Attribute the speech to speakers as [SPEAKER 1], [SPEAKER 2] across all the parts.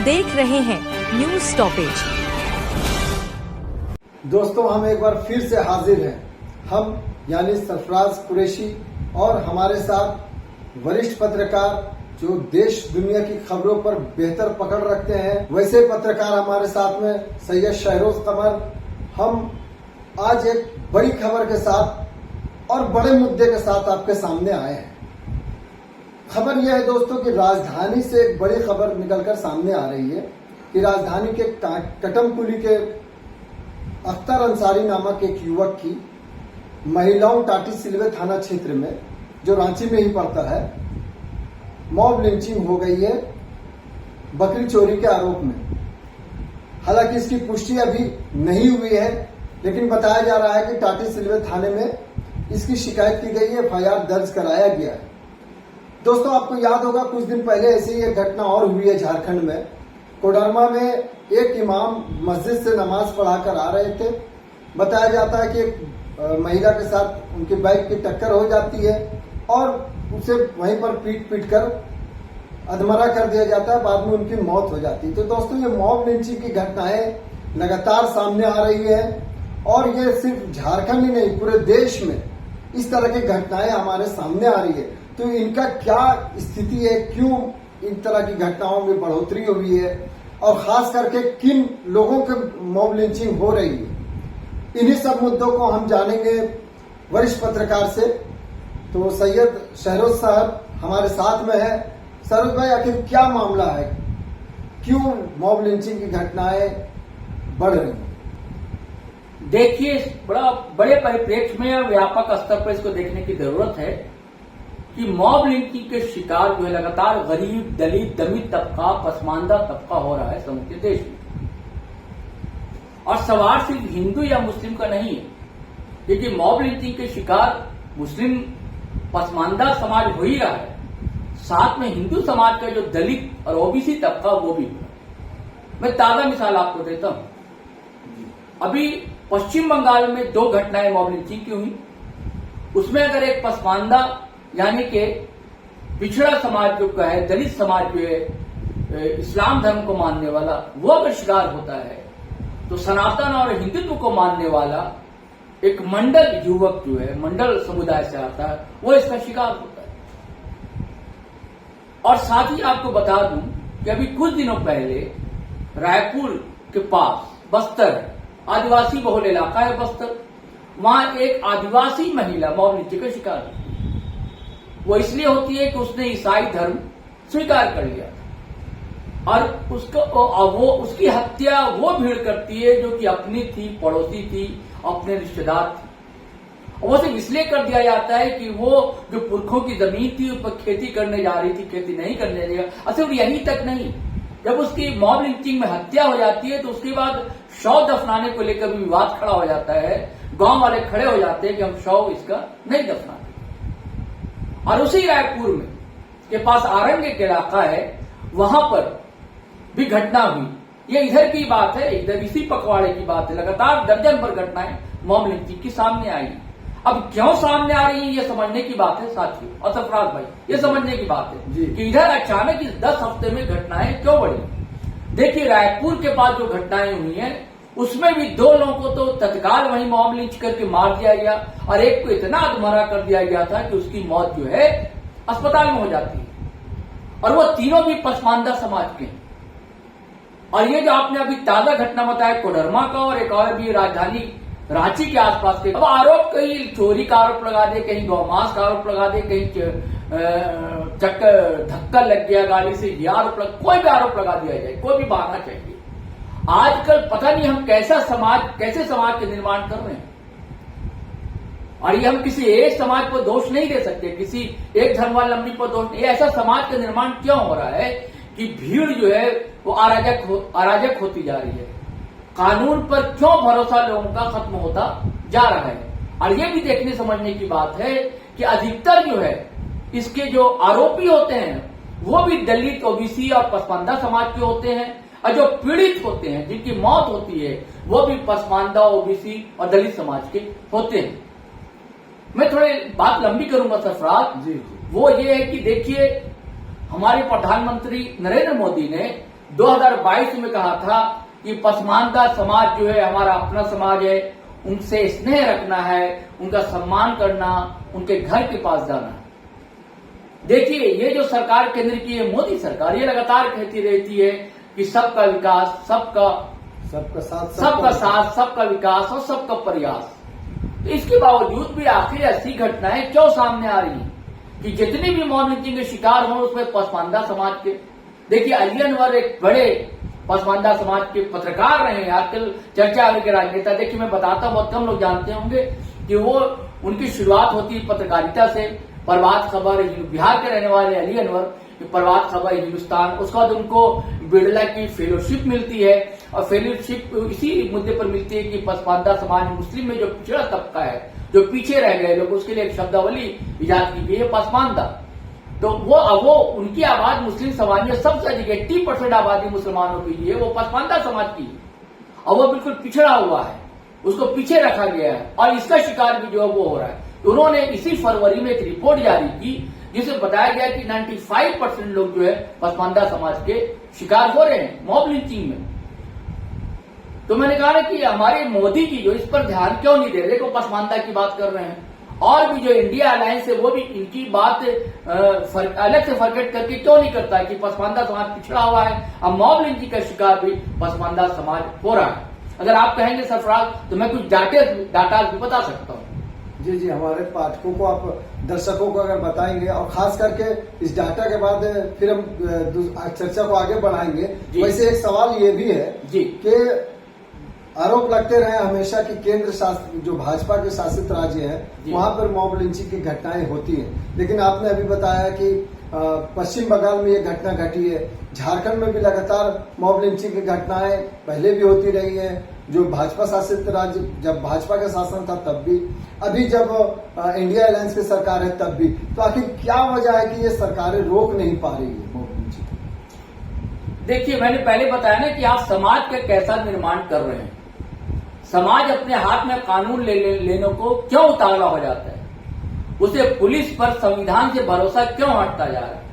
[SPEAKER 1] देख रहे हैं न्यूज स्टॉपेज।
[SPEAKER 2] दोस्तों, हम एक बार फिर से हाजिर हैं। हम यानी सरफराज कुरैशी और हमारे साथ वरिष्ठ पत्रकार जो देश दुनिया की खबरों पर बेहतर पकड़ रखते हैं, वैसे पत्रकार हमारे साथ में सैयद शहरोज कमर। हम आज एक बड़ी खबर के साथ और बड़े मुद्दे के साथ आपके सामने आए हैं। खबर यह है दोस्तों कि राजधानी से एक बड़ी खबर निकलकर सामने आ रही है कि राजधानी के कटमकुली के अख्तर अंसारी नामक एक युवक की महिलाओं टाटी सिलवे थाना क्षेत्र में, जो रांची में ही पड़ता है, मॉब लिंचिंग हो गई है बकरी चोरी के आरोप में। हालांकि इसकी पुष्टि अभी नहीं हुई है, लेकिन बताया जा रहा है कि टाटी सिलवे थाने में इसकी शिकायत की गई है, एफआईआर दर्ज कराया गया है। दोस्तों, आपको याद होगा कुछ दिन पहले ऐसी ही एक घटना और हुई है झारखंड में। कोडरमा में एक इमाम मस्जिद से नमाज पढ़ाकर आ रहे थे। बताया जाता है कि एक महिला के साथ उनकी बाइक की टक्कर हो जाती है और उसे वहीं पर पीट कर अधमरा कर दिया जाता है। बाद में उनकी मौत हो जाती है। तो दोस्तों, ये मॉब लिंचिंग की घटनाएं लगातार सामने आ रही है और ये सिर्फ झारखंड ही नहीं, पूरे देश में इस तरह की घटनाएं हमारे सामने आ रही है। तो इनका क्या स्थिति है, क्यों इन तरह की घटनाओं में बढ़ोतरी हुई है और खास करके किन लोगों के मॉब लिंचिंग हो रही है, इन्हीं सब मुद्दों को हम जानेंगे वरिष्ठ पत्रकार से। तो सैयद शहरोज साहब हमारे साथ में है। शहरोज भाई, आखिर क्या मामला है, क्यों मॉब लिंचिंग की घटनाएं बढ़ रही हैं?
[SPEAKER 3] देखिए, बड़े परिप्रेक्ष्य में और व्यापक स्तर पर इसको देखने की जरूरत है कि मॉब लिंचिंग के शिकार जो है लगातार गरीब, दलित, दमित तबका, पसमानदा तबका हो रहा है समूचे देश में। और सवाल सिर्फ हिंदू या मुस्लिम का नहीं है, क्योंकि मॉब लिंचिंग के शिकार मुस्लिम पसमानदा समाज हो ही रहा है, साथ में हिंदू समाज का जो दलित और ओबीसी तबका वो भी। मैं ताजा मिसाल आपको देता हूं। अभी पश्चिम बंगाल में 2 घटनाएं मॉब लिंचिंग की हुई। उसमें अगर एक पसमानदा यानी कि पिछड़ा समाज जो का है, दलित समाज जो है, इस्लाम धर्म को मानने वाला, वो अगर शिकार होता है, तो सनातन और हिंदुत्व को मानने वाला एक मंडल युवक जो है, मंडल समुदाय से आता है, वो इसका शिकार होता है। और साथ ही आपको बता दूं कि अभी कुछ दिनों पहले रायपुर के पास बस्तर, आदिवासी बहुल इलाका है बस्तर, वहां एक आदिवासी महिला मॉब लिंचिंग का शिकार हुई। वो इसलिए होती है कि उसने ईसाई धर्म स्वीकार कर लिया और उसकी हत्या वो भीड़ करती है जो कि अपनी थी, पड़ोसी थी, अपने रिश्तेदार थी। और वो सिर्फ इसलिए कर दिया जाता है कि वो जो पुरखों की जमीन थी उस पर खेती करने जा रही थी, खेती नहीं करने दिया। और सिर्फ यही तक नहीं, जब उसकी मॉब लिंचिंग में हत्या हो जाती है तो उसके बाद शव दफनाने को लेकर भी विवाद खड़ा हो जाता है। गांव वाले खड़े हो जाते हैं कि हम शव इसका नहीं दफनाते। और उसी रायपुर में के पास आरंग एक इलाका है, वहां पर भी घटना हुई। ये इधर की बात है, इधर इसी पखवाड़े की बात है। लगातार दर्जन भर घटनाएं मॉब लिंचिंग की सामने आई। अब क्यों सामने आ रही है, ये समझने की बात है साथियों और सरफराज भाई, ये समझने की बात है कि इधर अचानक इस 10 हफ्ते में घटनाएं क्यों बढ़ी। देखिए, रायपुर के पास जो घटनाएं हुई हैं उसमें भी 2 लोगों को तो तत्काल वहीं मॉब लिंच करके मार दिया गया और एक को इतना अधमरा कर दिया गया था कि उसकी मौत जो है अस्पताल में हो जाती है। और वो तीनों भी पसमानदा समाज के हैं। और ये जो आपने अभी ताजा घटना बताया कोडरमा का, और एक और भी राजधानी रांची के आसपास के। अब आरोप कहीं चोरी का आरोप लगा दे, कहीं गौमांस का आरोप लगा दे, कहीं धक्का लग गया गाड़ी से, ये आरोप कोई भी आरोप लगा दिया जाए, कोई भी बहाना चाहिए। आजकल पता नहीं हम कैसे समाज के निर्माण कर रहे हैं। और ये हम किसी एक समाज पर दोष नहीं दे सकते, किसी एक धर्मावलंबी पर दोष नहीं। ऐसा समाज का निर्माण क्यों हो रहा है कि भीड़ जो है वो अराजक होती जा रही है। कानून पर क्यों भरोसा लोगों का खत्म होता जा रहा है। और ये भी देखने समझने की बात है कि अधिकतर जो है इसके जो आरोपी होते हैं वो भी दलित, ओबीसी और पसमानदा समाज के होते हैं, और जो पीड़ित होते हैं, जिनकी मौत होती है, वो भी पसमानदा, ओबीसी और दलित समाज के होते हैं। मैं थोड़ी बात लंबी करूंगा सरफराज। वो ये है कि देखिए, हमारे प्रधानमंत्री नरेंद्र मोदी ने 2022 में कहा था कि पसमानदा समाज जो है हमारा अपना समाज है, उनसे स्नेह रखना है, उनका सम्मान करना, उनके घर के पास जाना है। देखिए, ये जो सरकार केंद्र की है, मोदी सरकार, ये लगातार कहती रहती है कि सबका विकास, सबका साथ, सबका विकास और सबका प्रयास। तो इसके बावजूद भी आखिर ऐसी घटनाएं क्यों सामने आ रही हैं कि जितनी भी मॉब लिंचिंग के शिकार हों उसमें पसमानदा समाज के। देखिए, अली अनवर एक बड़े पसमानदा समाज के पत्रकार रहे हैं, आजकल चर्चा के राजनेता। देखिए, मैं बताता हूं, बहुत कम लोग जानते होंगे कि वो उनकी शुरुआत होती है पत्रकारिता से। प्रभात खबर, बिहार के रहने वाले अली अनवर, प्रभात खबर, हिंदुस्तान, उसके बाद उनको बिरला की फेलोशिप मिलती है और फेलोशिप इसी मुद्दे पर मिलती है कि पसमानदा समाज मुस्लिम में जो पिछड़ा तबका है, जो पीछे रह गए लोग, उसके लिए एक शब्दावली इजाद की गई है, पसमानदा। तो वो उनकी आवाज मुस्लिम समाज में सबसे अधिक 80% आबादी मुसलमानों की है, वो पसमानदा समाज की है और वो बिल्कुल पिछड़ा हुआ है, उसको पीछे रखा गया है और इसका शिकार भी जो है वो हो रहा है। तो उन्होंने इसी फरवरी में एक रिपोर्ट जारी की जिसमें बताया गया कि 95% लोग जो है पसमानदा समाज के शिकार हो रहे हैं मॉब लिंचिंग में। तो मैंने कहा ना कि हमारे मोदी जी जो इस पर ध्यान क्यों नहीं दे रहे, देखो पसमानदा की बात कर रहे हैं और भी जो इंडिया अलायंस है वो भी इनकी बात अलग से फॉरगेट करके क्यों नहीं करता है कि पसमानदा समाज पिछड़ा हुआ है, अब मॉब लिंचिंग का शिकार भी पसमानदा समाज हो रहा है। अगर आप कहेंगे सरफराज तो मैं कुछ डाटा भी बता सकता हूँ।
[SPEAKER 2] जी, हमारे पाठकों को, आप दर्शकों को अगर बताएंगे और खास करके इस डाटा के बाद फिर हम चर्चा को आगे बढ़ाएंगे। वैसे एक सवाल ये भी है कि आरोप लगते रहे हमेशा कि केंद्र शासित जो भाजपा के शासित राज्य है वहां पर मॉब लिंचिंग की घटनाएं होती हैं, लेकिन आपने अभी बताया कि पश्चिम बंगाल में ये घटना घटी है, झारखंड में भी लगातार मॉब लिंचिंग की घटनाएं पहले भी होती रही है, जो भाजपा शासित राज्य, जब भाजपा का शासन था तब भी, अभी जब इंडिया अलायंस की सरकार है तब भी। तो आखिर क्या वजह है कि ये सरकारें रोक नहीं पा रही है मॉब लिंचिंग?
[SPEAKER 3] देखिए, मैंने पहले बताया ना कि आप समाज का कैसा निर्माण कर रहे हैं। समाज अपने हाथ में कानून लेने को क्यों उतावला हो जाता है, उसे पुलिस पर संविधान से भरोसा क्यों हटता जा रहा है।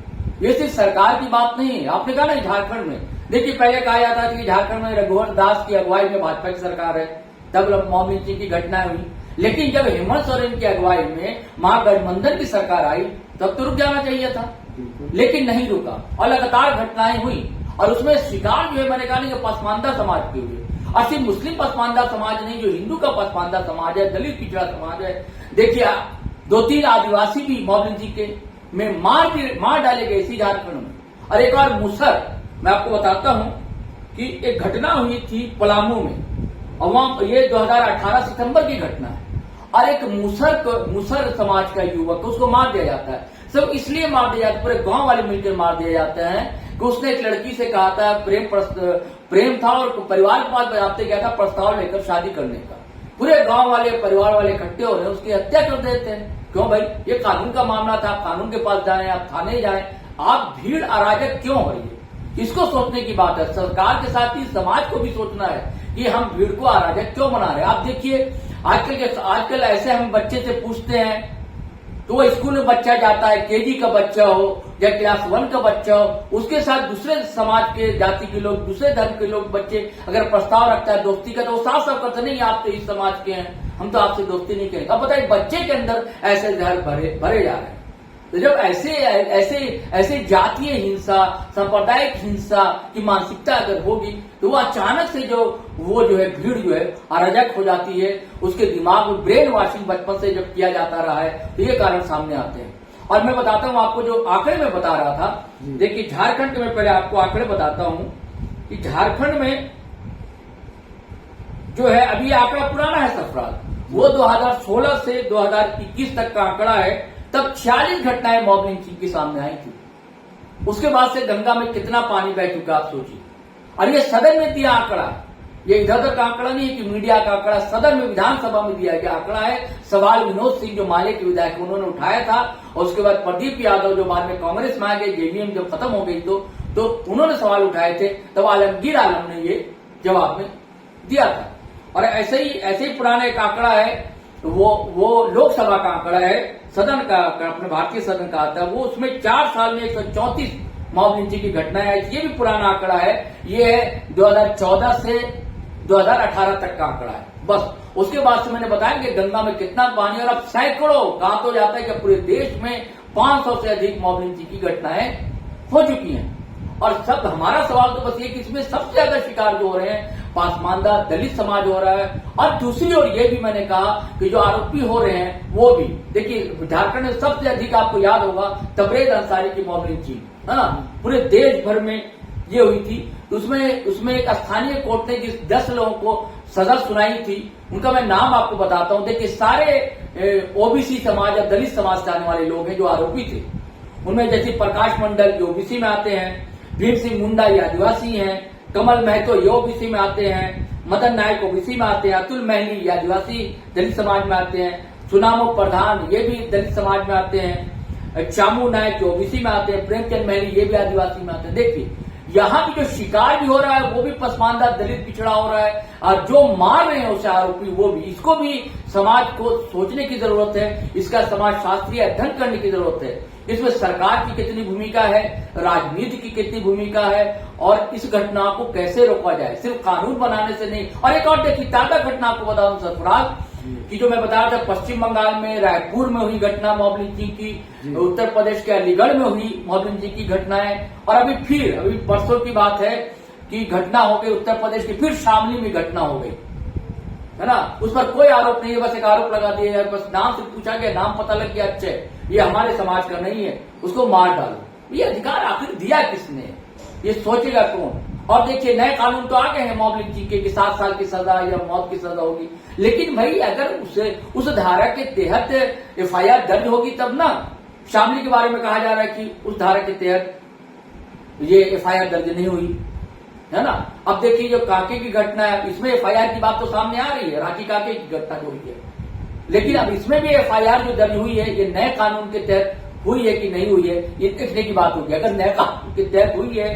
[SPEAKER 3] ये सिर्फ सरकार की बात नहीं है। आपने कहा ना झारखंड में, देखिए पहले कहा जाता था कि झारखंड में रघुवर दास की अगुवाई में भाजपा की सरकार है, तब मॉब लिंचिंग की घटना हुई। लेकिन जब हेमंत सोरेन की अगुवाई में महागठबंधन की सरकार आई तब तो रुक जाना चाहिए था, लेकिन नहीं रुका और लगातार घटनाएं हुई और उसमें शिकार जो है, मैंने कहा नहीं, पसमानदा समाज के हुए। और सिर्फ मुस्लिम पसमानदा समाज नहीं, जो हिंदू का पसमानदा समाज है, दलित पिछड़ा समाज है। देखिए, 2-3 आदिवासी भी मॉब लिंचिंग के में मार डाले गए इसी झारखंड में। और एक और मुसर, मैं आपको बताता हूं कि एक घटना हुई थी पलामू में और वहां ये 2018 सितंबर की घटना है और एक मुसर समाज का युवक, उसको मार दिया जाता है। सब इसलिए मार दिया जाता है, पूरे गांव वाले मिलकर मार दिए जाते हैं कि उसने एक लड़की से कहा था, प्रेम था और परिवार के पास बताते गया था प्रस्ताव लेकर शादी करने का। पूरे गांव वाले, परिवार वाले इकट्ठे हो रहे हैं, उसकी हत्या कर देते हैं। क्यों भाई, ये कानून का मामला था, कानून के पास जाए, आप थाने जाए, आप भीड़ अराजक क्यों हो रही है, इसको सोचने की बात है। सरकार के साथ ही समाज को भी सोचना है कि हम भीड़ को अराजक क्यों बना रहे हैं। आप देखिए, आजकल ऐसे हम बच्चे से पूछते हैं तो वो स्कूल में बच्चा जाता है, केजी का बच्चा हो या क्लास 1 का बच्चा हो, उसके साथ दूसरे समाज के, जाति के लोग, दूसरे धर्म के लोग, बच्चे अगर प्रस्ताव रखता है दोस्ती का, तो वो साफ साफ कहते नहीं, आप तो इस समाज के हैं, हम तो आपसे दोस्ती नहीं करेंगे। अब बताइए, बच्चे के अंदर ऐसे जहर भरे जा रहे हैं। तो जब ऐसे जातीय हिंसा, सांप्रदायिक हिंसा की मानसिकता अगर होगी तो वो अचानक से जो है भीड़ जो है अराजक हो जाती है, उसके दिमाग में ब्रेन वॉशिंग बचपन से जब किया जाता रहा है तो ये कारण सामने आते हैं। और मैं बताता हूं आपको, जो आंकड़े में बता रहा था, देखिए झारखंड के, मैं पहले आपको आंकड़े बताता हूं कि झारखंड में जो है, अभी आंकड़ा पुराना है सरफराज, वो 2016 से 2021 तक का आंकड़ा है, तब 46 घटनाएं मॉब लिंचिंग की सामने आई थी। उसके बाद से गंगा में कितना पानी बह चुका आप सोचिए। और ये सदन में दिया आंकड़ा, ये इधर उधर का आंकड़ा नहीं है कि मीडिया का आंकड़ा, सदन में विधानसभा में दिया गया आंकड़ा है। सवाल विनोद सिंह जो माले के विधायक, उन्होंने उठाया था और उसके बाद प्रदीप यादव जो बाद में कांग्रेस में आ गए, जेवीएम जब खत्म हो गई तो उन्होंने सवाल उठाए थे, तब आलमगीर आलम ने ये जवाब में दिया था। और ऐसे ही पुराना एक आंकड़ा है, वो लोकसभा का आंकड़ा है, सदन का, अपने भारतीय सदन का आता है, वो उसमें 4 साल में 134 मॉब लिंचिंग की घटनाएं आई। ये भी पुराना आंकड़ा है, ये है 2014 से 2018 तक का आंकड़ा है बस। उसके बाद से मैंने बताया कि गंगा में कितना पानी, और अब सैकड़ों, कहा तो जाता है कि पूरे देश में 500 से अधिक मॉब लिंचिंग की घटनाएं हो चुकी हैं। और सब हमारा सवाल तो बस ये कि इसमें सबसे ज्यादा शिकार जो हो रहे हैं पासमानदा दलित समाज हो रहा है। और दूसरी ओर ये भी मैंने कहा कि जो आरोपी हो रहे हैं वो भी, देखिए झारखंड में सबसे अधिक आपको याद होगा तबरेज अंसारी की मॉब लिंचिंग, है ना, पूरे देश भर में ये हुई थी। उसमें एक स्थानीय कोर्ट ने जिस 10 लोगों को सजा सुनाई थी, उनका मैं नाम आपको बताता हूं। देखिए सारे ओबीसी समाज या दलित समाज से आने वाले लोग हैं जो आरोपी थे। उनमें जैसे प्रकाश मंडल जो ओबीसी में आते हैं, भीम सिंह मुंडा ये आदिवासी हैं, कमल महतो ये ओबीसी में आते हैं, मदन नायक ओबीसी में आते हैं, अतुल महली ये आदिवासी दलित समाज में आते हैं, सुनामो प्रधान ये भी दलित समाज में आते हैं, चामू नायक जो ओबीसी में आते हैं, प्रेमचंद महली ये भी आदिवासी में आते हैं। देखिए यहाँ भी जो शिकार भी हो रहा है वो भी पसमानदा दलित पिछड़ा हो रहा है, और जो मार रहे हैं उसे आरोपी वो भी। इसको भी समाज को सोचने की जरूरत है, इसका समाज शास्त्रीय अध्ययन करने की जरूरत है। इसमें सरकार की कितनी भूमिका है, राजनीति की कितनी भूमिका है, और इस घटना को कैसे रोका जाए, सिर्फ कानून बनाने से नहीं। और एक और देखिए ताजा घटना आपको बता दूं सरफराज कि जो मैं बता रहा था पश्चिम बंगाल में रायपुर में हुई घटना मॉब लिंचिंग की, उत्तर प्रदेश के अलीगढ़ में हुई मॉब लिंचिंग की घटनाएं, और अभी परसों की बात है कि घटना हो गई उत्तर प्रदेश की, फिर शामली में घटना हो गई, है ना। उस पर कोई आरोप नहीं है, बस एक आरोप लगा दिया है, बस नाम से पूछा गया, नाम पता लग गया, अच्छे ये हमारे समाज का नहीं है, उसको मार डालो। ये अधिकार आखिर दिया किसने, ये सोचेगा कौन। और देखिए नए कानून तो आ गए हैं मॉब लिंचिंग के कि 7 साल की सजा या मौत की सजा होगी, लेकिन भाई अगर उस धारा के तहत एफआईआर दर्ज होगी तब ना। शामली के बारे में कहा जा रहा है कि उस धारा के तहत ये एफआईआर दर्ज नहीं हुई, है ना। अब देखिए जो कांके की घटना है, इसमें एफआईआर की बात तो सामने आ रही है, रांची कांके की घटना जो हुई है, लेकिन अब इसमें भी एफआईआर जो दर्ज हुई है ये नए कानून के तहत हुई है कि नहीं हुई है, ये देखने की बात होगी। अगर नए कानून के तहत हुई है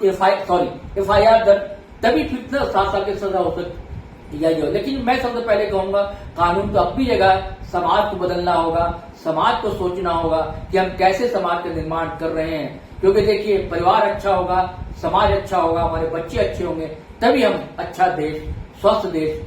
[SPEAKER 3] एफआईआर दर्ज, तभी फिर 7 साल की सजा हो सकती है। लेकिन मैं सबसे पहले कहूंगा कानून तो अपनी जगह, समाज को बदलना होगा, समाज को सोचना होगा कि हम कैसे समाज का निर्माण कर रहे हैं। क्योंकि देखिए परिवार अच्छा होगा, समाज अच्छा होगा, हमारे बच्चे अच्छे होंगे, तभी हम अच्छा देश, स्वस्थ देश,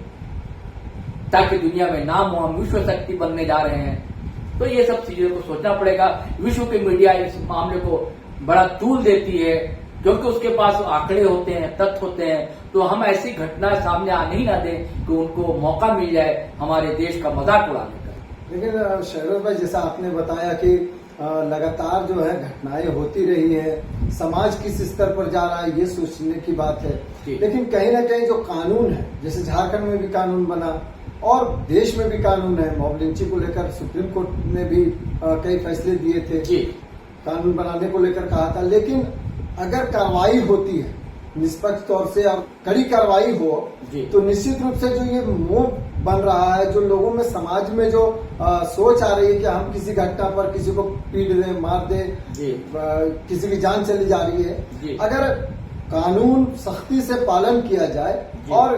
[SPEAKER 3] ताकि दुनिया में नाम हो, हम विश्व शक्ति बनने जा रहे हैं। तो ये सब चीजों को सोचना पड़ेगा। विश्व की मीडिया इस मामले को बड़ा तूल देती है, क्योंकि उसके पास आंकड़े होते हैं, तथ्य होते हैं, तो हम ऐसी घटना सामने आने ही ना दें कि उनको मौका मिल जाए हमारे देश का मजाक उड़ाने का।
[SPEAKER 2] लेकिन शहरोज भाई जैसा आपने बताया कि लगातार जो है घटनाएं होती रही है, समाज किस स्तर पर जा रहा है ये सोचने की बात है। लेकिन कहीं ना कहीं जो कानून है, जैसे झारखंड में भी कानून बना और देश में भी कानून है, मॉब लिंचिंग को लेकर सुप्रीम कोर्ट ने भी कई फैसले दिए थे, कानून बनाने को लेकर कहा था। लेकिन अगर कार्रवाई होती है निष्पक्ष तौर से और कड़ी कार्रवाई हो तो निश्चित रूप से जो ये मोह बन रहा है, जो लोगों में समाज में जो सोच आ रही है कि हम किसी घटना पर किसी को पीट दे, मार दे, किसी की जान चली जा रही है, अगर कानून सख्ती से पालन किया जाए और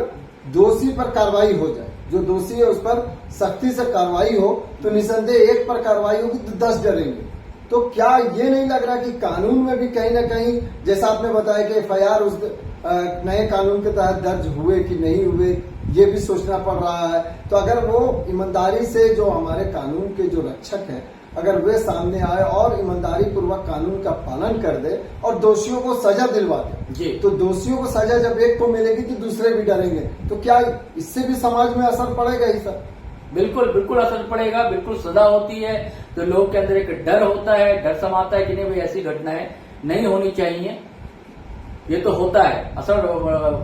[SPEAKER 2] दोषी पर कार्रवाई हो जाए, जो दोषी है उस पर सख्ती से कार्रवाई हो, तो निसंदेह एक पर कार्रवाई होगी तो 10 डरेंगे। तो क्या ये नहीं लग रहा कि कानून में भी कहीं ना कहीं, जैसा आपने बताया कि एफआईआर उस नए कानून के तहत दर्ज हुए कि नहीं हुए, ये भी सोचना पड़ रहा है। तो अगर वो ईमानदारी से जो हमारे कानून के जो रक्षक हैं, अगर वे सामने आए और ईमानदारी पूर्वक कानून का पालन कर दे और दोषियों को सजा दिलवा दे, तो दोषियों को सजा जब एक को मिलेगी तो दूसरे भी डरेंगे। तो क्या इससे भी समाज में असर पड़ेगा ही सर?
[SPEAKER 3] बिल्कुल बिल्कुल असर पड़ेगा। बिल्कुल सजा होती है तो लोग के अंदर एक डर होता है, डर समाता है कि नहीं भाई ऐसी घटनाएं नहीं होनी चाहिए। ये तो होता है असर,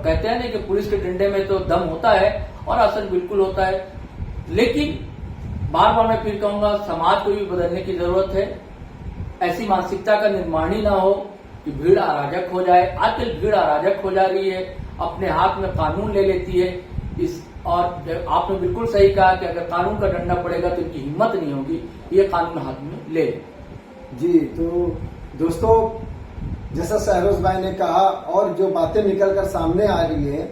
[SPEAKER 3] कहते हैं ना कि पुलिस के डंडे में तो दम होता है, और असर बिल्कुल होता है। लेकिन बार बार मैं फिर कहूंगा समाज को भी बदलने की जरूरत है। ऐसी मानसिकता का निर्माण ही ना हो कि भीड़ अराजक हो जाए। आजकल भीड़ अराजक हो जा रही है, अपने हाथ में कानून ले लेती है। और आपने बिल्कुल सही कहा कि अगर कानून का डंडा पड़ेगा तो इनकी हिम्मत नहीं होगी ये कानून हाथ में ले।
[SPEAKER 2] जी तो दोस्तों, जैसा शहरोज भाई ने कहा और जो बातें निकलकर सामने आ रही है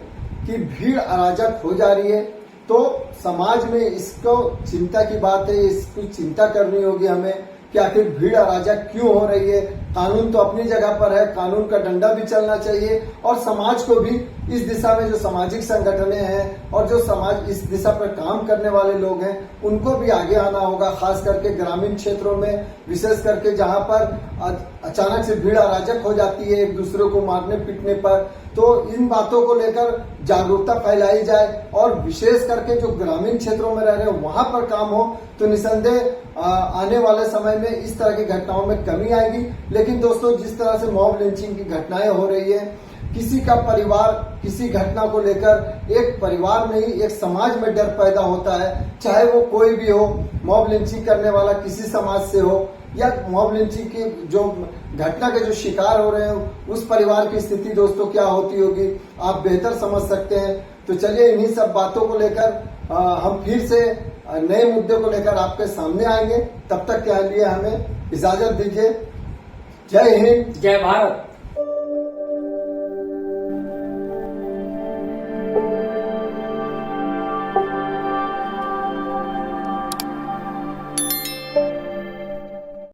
[SPEAKER 2] कि भीड़ अराजक हो जा रही है, तो समाज में इसको चिंता की बात है, इसकी चिंता करनी होगी हमें कि आखिर भीड़ अराजक क्यों हो रही है। कानून तो अपनी जगह पर है, कानून का डंडा भी चलना चाहिए और समाज को भी इस दिशा में जो सामाजिक संगठनें हैं और जो समाज इस दिशा पर काम करने वाले लोग हैं उनको भी आगे आना होगा, खास करके ग्रामीण क्षेत्रों में, विशेष करके जहां पर अचानक से भीड़ अराजक हो जाती है एक दूसरे को मारने पीटने पर। तो इन बातों को लेकर जागरूकता फैलाई जाए और विशेष करके जो ग्रामीण क्षेत्रों में रह रहे हैं वहां पर काम हो तो निसंदेह आने वाले समय में इस तरह की घटनाओं में कमी आएगी। लेकिन दोस्तों, जिस तरह से मॉब लिंचिंग की घटनाएं हो रही है, किसी का परिवार किसी घटना को लेकर, एक परिवार नहीं एक समाज में डर पैदा होता है, चाहे वो कोई भी हो। मॉब लिंचिंग करने वाला किसी समाज से हो या मॉब लिंचिंग की जो घटना के जो शिकार हो रहे हैं उस परिवार की स्थिति दोस्तों क्या होती होगी आप बेहतर समझ सकते हैं। तो चलिए, इन्हीं सब बातों को लेकर हम फिर से नए मुद्दे को लेकर आपके सामने आएंगे। तब तक के लिए हमें इजाजत दीजिए। जय हिंद,
[SPEAKER 3] जय भारत।